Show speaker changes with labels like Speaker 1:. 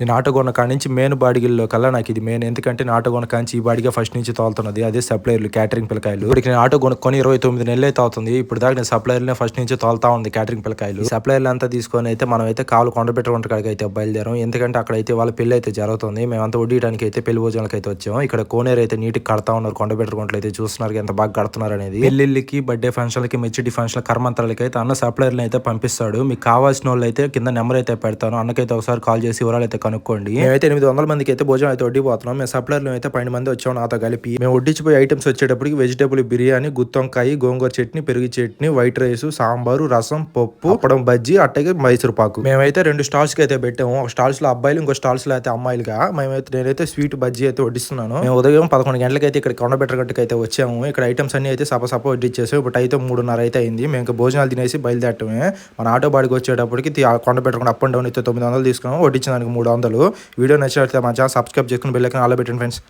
Speaker 1: నేను ఆటో కొన్న కాడి నుంచి మెయిన్ బాడిగిల్లో కల్లా నాకు ఇది మెయిన్. ఎందుకంటే నేను ఆటో కొన్న కాంచి ఈ బాడిగా ఫస్ట్ నుంచి తోలుతున్నది. అదే సప్లైర్లు క్యాటరింగ్ పిల్లకాయలు. ఇప్పటికి నేను ఆటో కొనుక్కొని 29 నెలలు అయితే అవుతుంది. ఇప్పుడు దాకా నేను సప్లైర్లనే ఫస్ట్ నుంచి తోలుతా ఉంది క్యాటరింగ్ పిల్లకాయలు. సప్లైర్లు అంతా తీసుకొని అయితే మనం అయితే కావాలి కొండపెట్ట వంట కాడికి అయితే బయలుదేరాం. ఎందుకంటే అక్కడైతే వాళ్ళ పెళ్లి అయితే జరుగుతుంది. మేమంతా వడ్డీయడానికి అయితే పెళ్లి భోజనాలకు అయితే వచ్చాము. ఇక్కడ కోనేరు అయితే నీటికి కడతా ఉన్నారు. కొండపెట్ట గుంటలు అయితే చూస్తున్నారు ఎంత బాగా కడుతున్నారు అనేది. పెళ్లిళ్ళకి, బర్త్డే ఫంక్షన్లకి, మెచ్యూరిటీ ఫంక్షన్, కర్మంతరాలకి అయితే అన్న సప్లైర్లు అయితే పంపిస్తాడు. మీకు కావాల్సిన వాళ్ళు అయితే కింద నెంబర్ అయితే పెడతాను. అన్నకైతే ఒకసారి కాల్ చేసి వివరాలు అయితే కనుక్కోండి. మేమైతే 800 మందికి అయితే భోజనం అయితే వడ్డీపోతున్నాం. మేము సప్లైర్లు అయితే 12 మంది వచ్చాం నాతో కలిపి. మేము వడ్డించిపోయే ఐటమ్స్ వచ్చేటప్పటికి వెజిటేబుల్ బిర్యానీ, గుత్తొంకాయ, గోంగూర చట్నీ, పెరుగు చట్నీ, వైట్ రైస్, సాంబారు, రసం, పప్పు, అప్పడం, బజ్జీ, అట్టగే మైసూర్ పాకు. మేమైతే 2 స్టాల్స్ కి అయితే పెట్టాము. ఒక స్టాల్స్ లో అబ్బాయిలు, ఇంకో స్టాల్స్ లో అయితే అమ్మాయిలుగా. నేనైతే స్వీట్ బజ్జీ అయితే వడ్డిస్తున్నాను. మేము ఉదయం 11 గంటలకి అయితే ఇక్కడ కొండబెట్ట గట్టుకు అయితే వచ్చాము. ఇక్కడ ఐటమ్స్ అన్ని అయితే సప వడ్డిచ్చేసాం. ఇప్పుడు అయితే 3:30 అయితే అయింది. మేము ఇంకా భోజనాలు తినేసి బయలుదేరటమే. మన ఆటో బాడికి వచ్చేటప్పటికి కొండ పెట్టకుండా అప్ అండ్ డౌన్ అయితే 900 తీసుకున్నాము. వడ్డించడానికి 300. వీడియో నచ్చినట్లయితే మా ఛానల్ సబ్స్క్రైబ్ చేసుకుని బెల్ ఐకాన్ ఆల్ పెట్టండి ఫ్రెండ్స్.